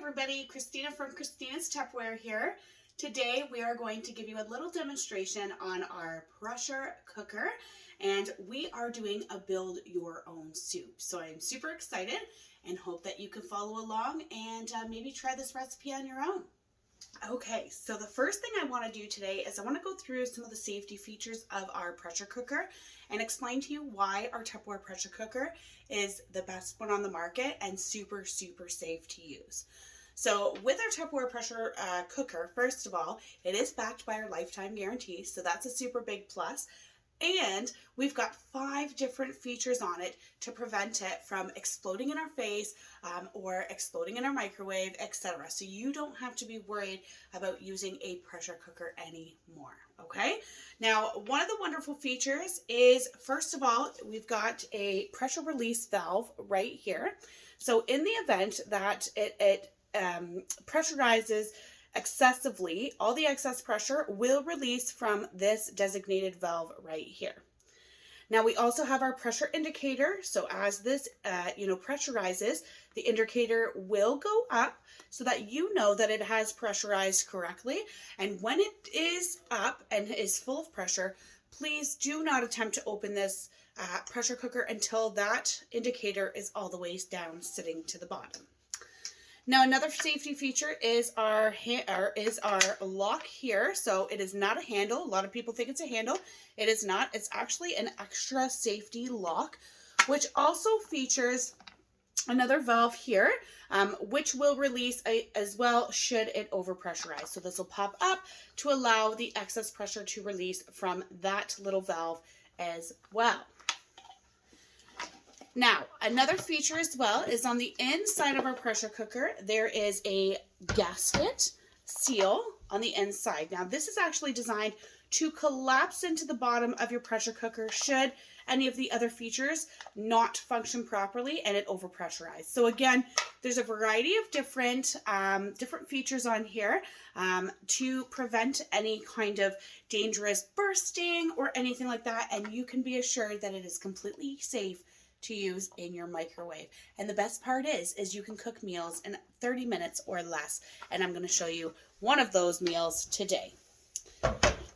everybody, Christina from Christina's Tupperware here. Today we are going to give you a little demonstration on our pressure cooker, and we are doing a build your own soup. So I'm super excited and hope that you can follow along and maybe try this recipe on your own. Okay, so the first thing I want to do today is I want to go through some of the safety features of our pressure cooker and explain to you why our Tupperware pressure cooker is the best one on the market and super safe to use. So with our Tupperware pressure cooker, first of all, it is backed by our lifetime guarantee, so that's a super big plus. And we've got 5 different features on it to prevent it from exploding in our face or exploding in our microwave, etc. So you don't have to be worried about using a pressure cooker anymore, okay? Now, one of the wonderful features is, first of all, we've got a pressure release valve right here. So in the event that it pressurizes excessively, all the excess pressure will release from this designated valve right here. Now we also have our pressure indicator. So as this pressurizes, the indicator will go up so that you know that it has pressurized correctly. And when it is up and is full of pressure, please do not attempt to open this pressure cooker until that indicator is all the way down, sitting to the bottom. Now another safety feature is our lock here. So it is not a handle. A lot of people think it's a handle. It is not. It's actually an extra safety lock, which also features another valve here, which will release as well should it overpressurize. So this will pop up to allow the excess pressure to release from that little valve as well. Now, another feature as well is on the inside of our pressure cooker, there is a gasket seal on the inside. Now, this is actually designed to collapse into the bottom of your pressure cooker should any of the other features not function properly and it overpressurize. So again, there's a variety of different features on here to prevent any kind of dangerous bursting or anything like that, and you can be assured that it is completely safe to use in your microwave. And the best part is you can cook meals in 30 minutes or less. And I'm going to show you one of those meals today.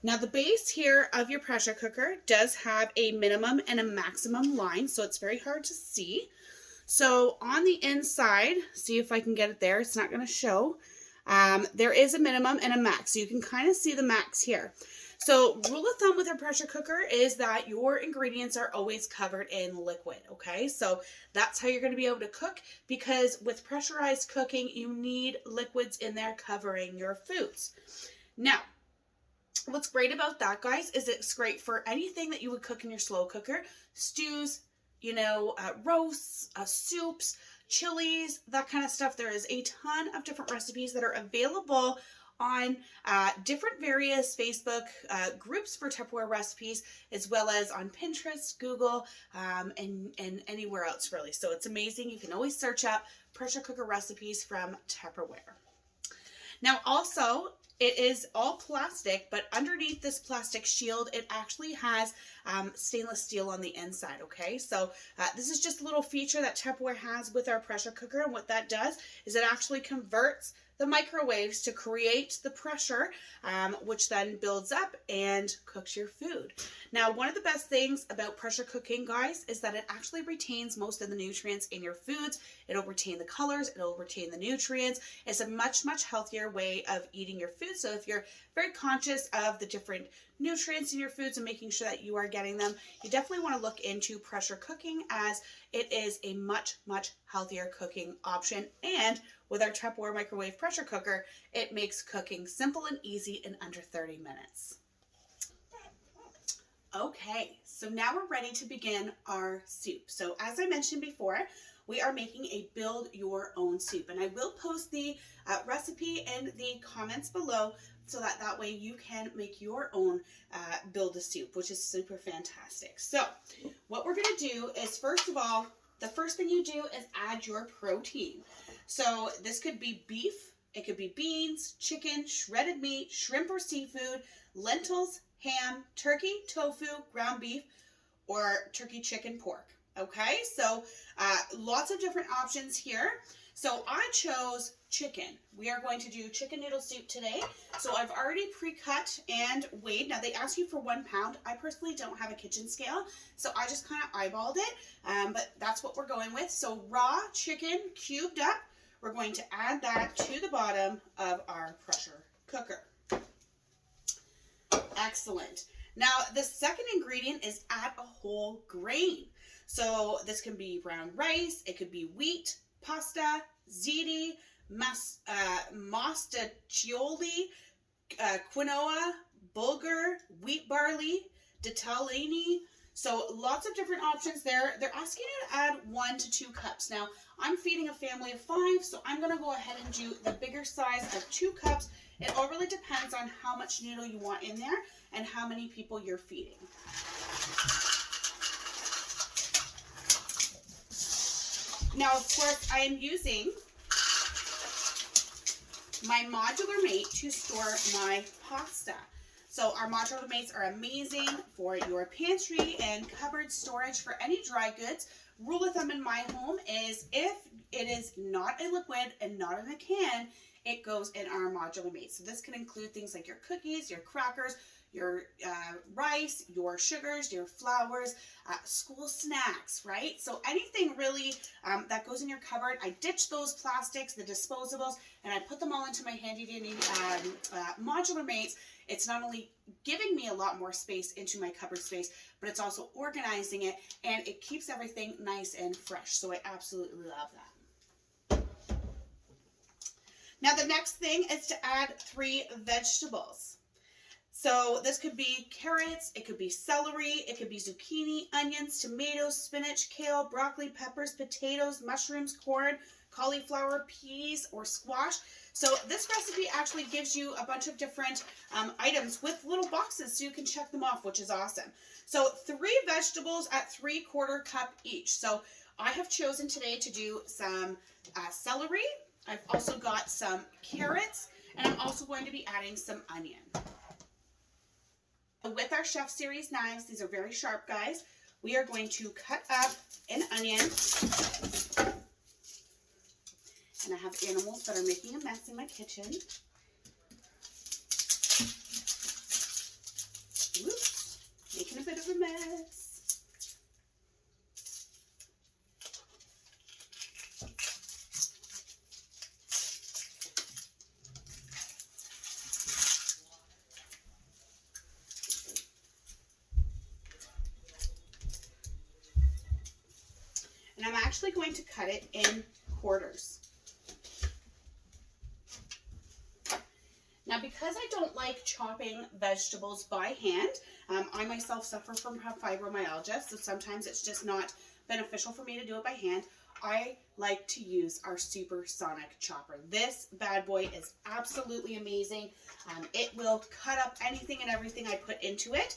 Now the base here of your pressure cooker does have a minimum and a maximum line, so it's very hard to see. So on the inside, see if I can get it there, it's not going to show. There is a minimum and a max, so you can kind of see the max here. So rule of thumb with a pressure cooker is that your ingredients are always covered in liquid, okay? So that's how you're going to be able to cook, because with pressurized cooking, you need liquids in there covering your foods. Now, what's great about that, guys, is it's great for anything that you would cook in your slow cooker, stews, roasts, soups, chilies, that kind of stuff. There is a ton of different recipes that are available on different various Facebook groups for Tupperware recipes, as well as on Pinterest, Google, and anywhere else really. So it's amazing. You can always search up pressure cooker recipes from Tupperware. Now also, it is all plastic, but underneath this plastic shield, it actually has stainless steel on the inside, okay? So this is just a little feature that Tupperware has with our pressure cooker, and what that does is it actually converts the microwaves to create the pressure, which then builds up and cooks your food. Now, one of the best things about pressure cooking, guys, is that it actually retains most of the nutrients in your foods. It'll retain the colors, it'll retain the nutrients. It's a much healthier way of eating your food. So if you're very conscious of the different nutrients in your foods and making sure that you are getting them, you definitely want to look into pressure cooking, as it is a much healthier cooking option. And with our Tupperware microwave pressure cooker, it makes cooking simple and easy in under 30 minutes. Okay, so now we're ready to begin our soup. So as I mentioned before, we are making a build your own soup, and I will post the recipe in the comments below so that way you can make your own build a soup, which is super fantastic. So what we're going to do is, first of all, the first thing you do is add your protein. So this could be beef, it could be beans, chicken, shredded meat, shrimp or seafood, lentils, ham, turkey, tofu, ground beef, or turkey, chicken, pork. Okay, so lots of different options here. So I chose chicken. We are going to do chicken noodle soup today. So I've already pre-cut and weighed. Now they ask you for 1 pound. I personally don't have a kitchen scale, so I just kind of eyeballed it, but that's what we're going with. So raw chicken cubed up, we're going to add that to the bottom of our pressure cooker. Excellent. Now the second ingredient is add a whole grain. So this can be brown rice, it could be wheat, pasta, ziti, mostaccioli, quinoa, bulgur, wheat barley, ditalini. So lots of different options there. They're asking you to add 1 to 2 cups. Now I'm feeding a family of 5, so I'm going to go ahead and do the bigger size of 2 cups. It all really depends on how much noodle you want in there and how many people you're feeding. Now, of course, I am using my modular mate to store my pasta. So our modular mates are amazing for your pantry and cupboard storage for any dry goods. Rule of thumb in my home is if it is not a liquid and not in a can, it goes in our modular mate. So this can include things like your cookies, your crackers, your rice, your sugars, your flours, school snacks, right? So anything really that goes in your cupboard, I ditch those plastics, the disposables, and I put them all into my handy dandy modular mates. It's not only giving me a lot more space into my cupboard space, but it's also organizing it, and it keeps everything nice and fresh. So I absolutely love that. Now the next thing is to add 3 vegetables. So this could be carrots, it could be celery, it could be zucchini, onions, tomatoes, spinach, kale, broccoli, peppers, potatoes, mushrooms, corn, cauliflower, peas, or squash. So this recipe actually gives you a bunch of different items with little boxes so you can check them off, which is awesome. So 3 vegetables at 3/4 cup each. So I have chosen today to do some celery. I've also got some carrots, and I'm also going to be adding some onion. With our Chef Series knives, these are very sharp, guys, we are going to cut up an onion. And I have animals that are making a mess in my kitchen. Whoops, making a bit of a mess. And I'm actually going to cut it in quarters. Now, because I don't like chopping vegetables by hand, I myself suffer from fibromyalgia, so sometimes it's just not beneficial for me to do it by hand. I like to use our supersonic chopper. This bad boy is absolutely amazing. It will cut up anything and everything I put into it.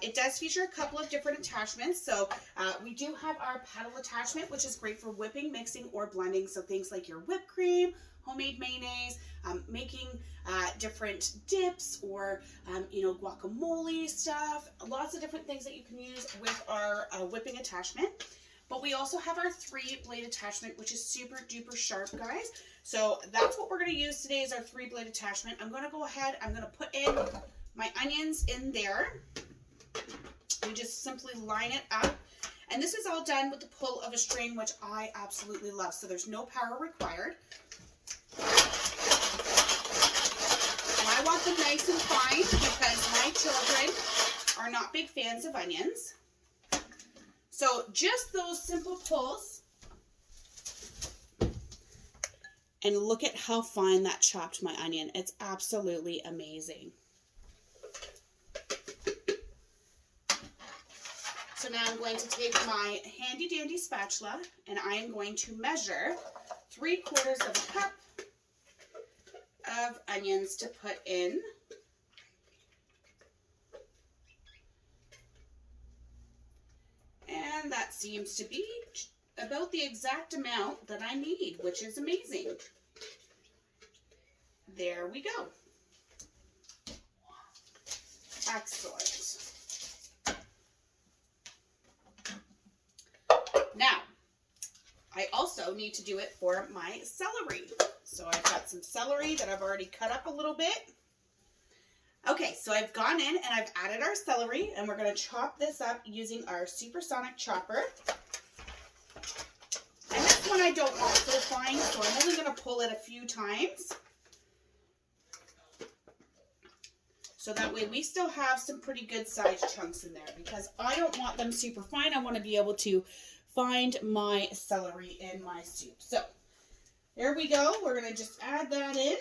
It does feature a couple of different attachments. So we do have our paddle attachment, which is great for whipping, mixing, or blending. So things like your whipped cream, homemade mayonnaise, making different dips, or guacamole stuff. Lots of different things that you can use with our whipping attachment. But we also have our 3-blade attachment, which is super duper sharp, guys. So that's what we're going to use today, is our 3-blade attachment. I'm going to go ahead, I'm going to put in my onions in there. We just simply line it up. And this is all done with the pull of a string, which I absolutely love. So there's no power required. And I want them nice and fine because my children are not big fans of onions. So just those simple pulls. And look at how fine that chopped my onion. It's absolutely amazing. So now I'm going to take my handy dandy spatula and I am going to measure 3/4 of a cup of onions to put in. And that seems to be about the exact amount that I need, which is amazing. There we go. Excellent. Now, I also need to do it for my celery. So I've got some celery that I've already cut up a little bit. Okay, so I've gone in and I've added our celery, and we're going to chop this up using our supersonic chopper. And this one I don't want so fine, so I'm only going to pull it a few times. So that way we still have some pretty good sized chunks in there, because I don't want them super fine. I want to be able to find my celery in my soup. So there we go. We're going to just add that in.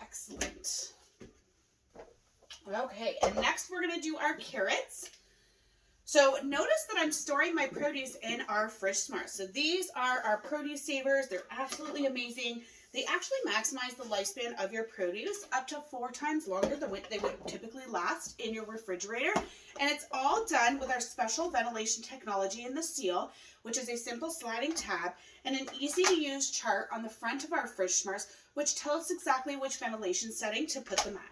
Excellent. Okay, and next we're going to do our carrots. So notice that I'm storing my produce in our Fridge Smart. So these are our produce savers. They're absolutely amazing. They actually maximize the lifespan of your produce up to 4 times longer than what they would typically last in your refrigerator. And it's all done with our special ventilation technology in the seal, which is a simple sliding tab and an easy to use chart on the front of our Fridge Smarts, which tells us exactly which ventilation setting to put them at.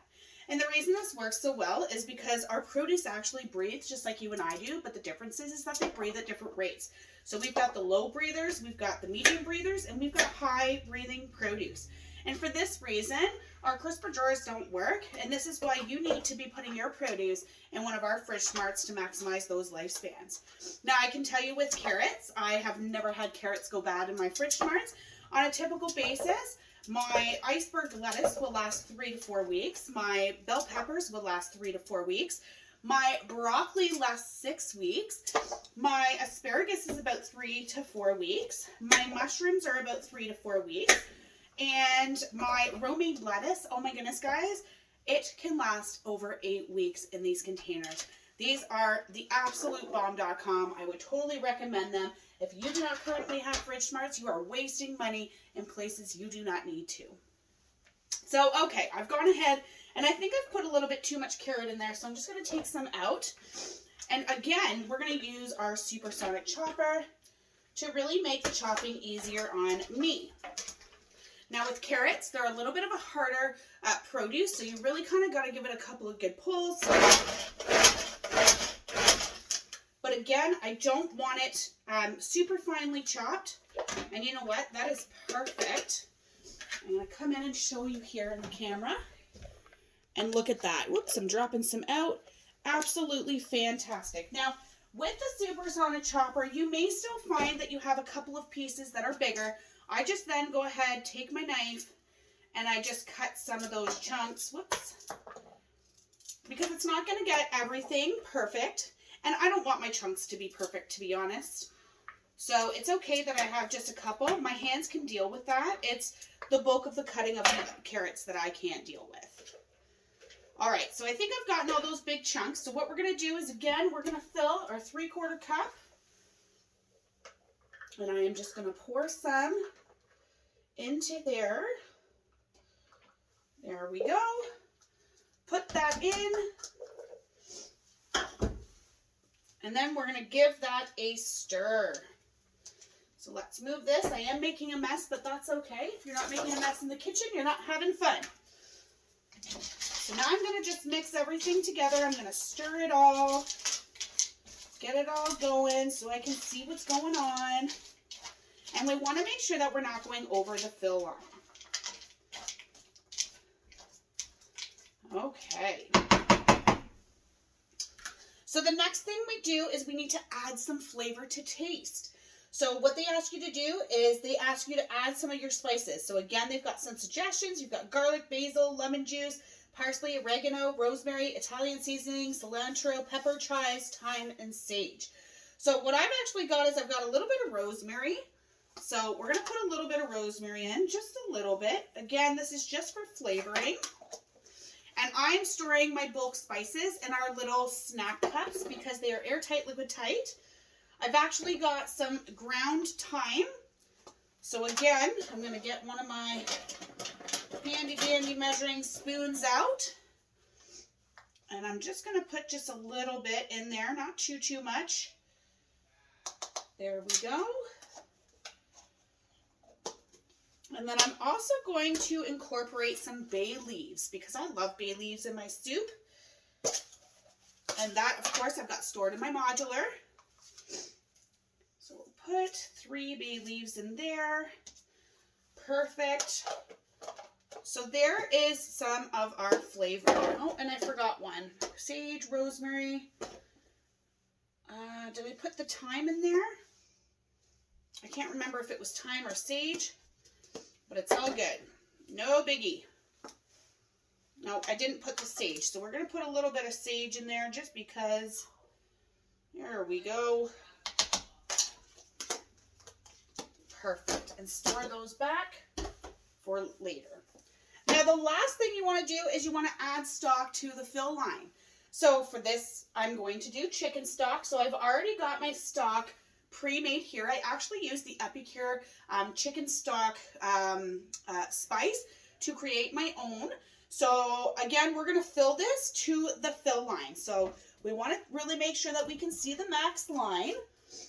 And the reason this works so well is because our produce actually breathes just like you and I do, but the difference is that they breathe at different rates. So we've got the low breathers, we've got the medium breathers, and we've got high breathing produce. And for this reason, our crisper drawers don't work, and this is why you need to be putting your produce in one of our Fridge Smarts to maximize those lifespans. Now I can tell you with carrots, I have never had carrots go bad in my Fridge Smarts. On a typical basis, my iceberg lettuce will last 3 to 4 weeks. My bell peppers will last 3 to 4 weeks. My broccoli lasts 6 weeks. My asparagus is about 3 to 4 weeks. My mushrooms are about 3 to 4 weeks. And my romaine lettuce, oh my goodness, guys, it can last over 8 weeks in these containers. These are the absolute bomb.com. I would totally recommend them. If you do not currently have Fridge Smarts, you are wasting money in places you do not need to. So, okay, I've gone ahead and I think I've put a little bit too much carrot in there, so I'm just going to take some out. And again, we're going to use our supersonic chopper to really make the chopping easier on me. Now with carrots, they're a little bit of a harder produce, so you really kind of got to give it a couple of good pulls. But again, I don't want it super finely chopped. And you know what? That is perfect. I'm going to come in and show you here in the camera. And look at that. Whoops, I'm dropping some out. Absolutely fantastic. Now, with the supersonic chopper, you may still find that you have a couple of pieces that are bigger. I just then go ahead, take my knife, and I just cut some of those chunks. Whoops. Because it's not going to get everything perfect. And I don't want my chunks to be perfect, to be honest. So it's okay that I have just a couple. My hands can deal with that. It's the bulk of the cutting of the carrots that I can't deal with. All right, so I think I've gotten all those big chunks. So what we're going to do is, again, we're going to fill our 3/4 cup. And I am just going to pour some into there. There we go. Put that in. And then we're going to give that a stir. So let's move this. I am making a mess, but that's okay. If you're not making a mess in the kitchen, you're not having fun. So now I'm going to just mix everything together. I'm going to stir it all. Get it all going so I can see what's going on. And we want to make sure that we're not going over the fill line. Okay. So the next thing we do is we need to add some flavor to taste. So what they ask you to do is they ask you to add some of your spices. So again, they've got some suggestions. You've got garlic, basil, lemon juice, parsley, oregano, rosemary, Italian seasoning, cilantro, pepper, chives, thyme, and sage. So what I've actually got is I've got a little bit of rosemary. So we're going to put a little bit of rosemary in, just a little bit. Again, this is just for flavoring. And I'm storing my bulk spices in our little snack cups because they are airtight, liquid tight. I've actually got some ground thyme. So again, I'm going to get one of my handy dandy measuring spoons out. And I'm just going to put just a little bit in there, not too much. There we go. And then I'm also going to incorporate some bay leaves because I love bay leaves in my soup. And that, of course, I've got stored in my modular. So we'll put 3 bay leaves in there. Perfect. So there is some of our flavor. Oh, and I forgot one. Sage, rosemary. Did I put the thyme in there? I can't remember if it was thyme or sage, but it's all good. No biggie. No, I didn't put the sage. So we're going to put a little bit of sage in there just because. There we go. Perfect. And store those back for later. Now, the last thing you want to do is you want to add stock to the fill line. So for this, I'm going to do chicken stock. So I've already got my stock pre-made here. I actually use the Epicure chicken stock spice to create my own. So again, we're going to fill this to the fill line. So we want to really make sure that we can see the max line.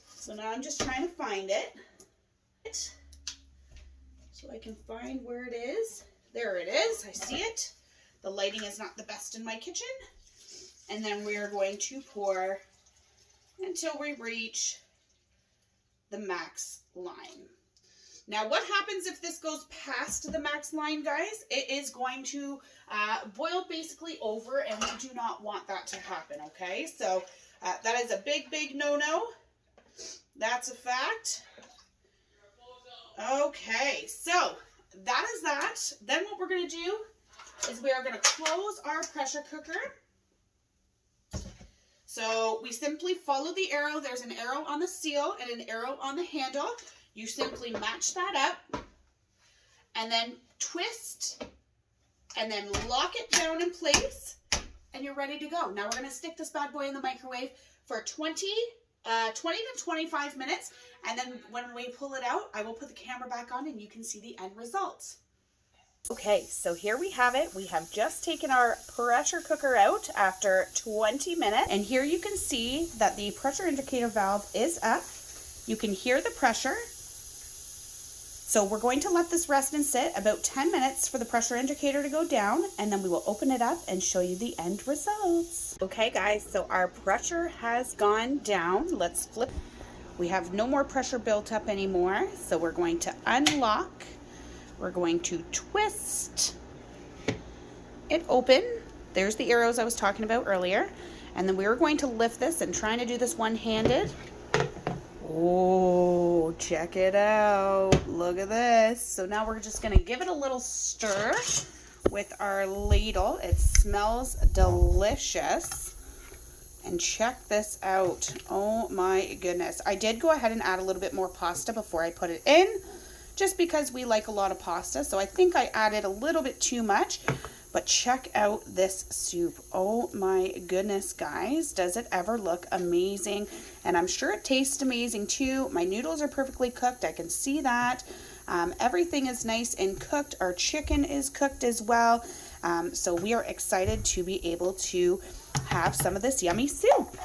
So now I'm just trying to find it. So I can find where it is. There it is. I see it. The lighting is not the best in my kitchen. And then we are going to pour until we reach the max line. Now, what happens if this goes past the max line, guys? It is going to boil basically over, and we do not want that to happen, okay? So that is a big, big no-no. That's a fact. Okay, so that is that. Then what we're going to do is we are going to close our pressure cooker. So we simply follow the arrow. There's an arrow on the seal and an arrow on the handle. You simply match that up and then twist and then lock it down in place and you're ready to go. Now we're going to stick this bad boy in the microwave for 20 to 25 minutes. And then when we pull it out, I will put the camera back on and you can see the end results. Okay, so here we have it. We have just taken our pressure cooker out after 20 minutes. And here you can see that the pressure indicator valve is up. You can hear the pressure. So we're going to let this rest and sit about 10 minutes for the pressure indicator to go down, and then we will open it up and show you the end results. Okay guys, so our pressure has gone down. Let's flip. We have no more pressure built up anymore. So we're going to unlock. We're going to twist it open. There's the arrows I was talking about earlier. And then we're going to lift this and trying to do this one-handed. Oh, check it out. Look at this. So now we're just going to give it a little stir with our ladle. It smells delicious. And check this out. Oh my goodness. I did go ahead and add a little bit more pasta before I put it in, just because we like a lot of pasta. So I think I added a little bit too much, but check out this soup. Oh my goodness, guys. Does it ever look amazing? And I'm sure it tastes amazing too. My noodles are perfectly cooked. I can see that. Everything is nice and cooked. Our chicken is cooked as well. So we are excited to be able to have some of this yummy soup.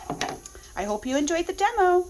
I hope you enjoyed the demo.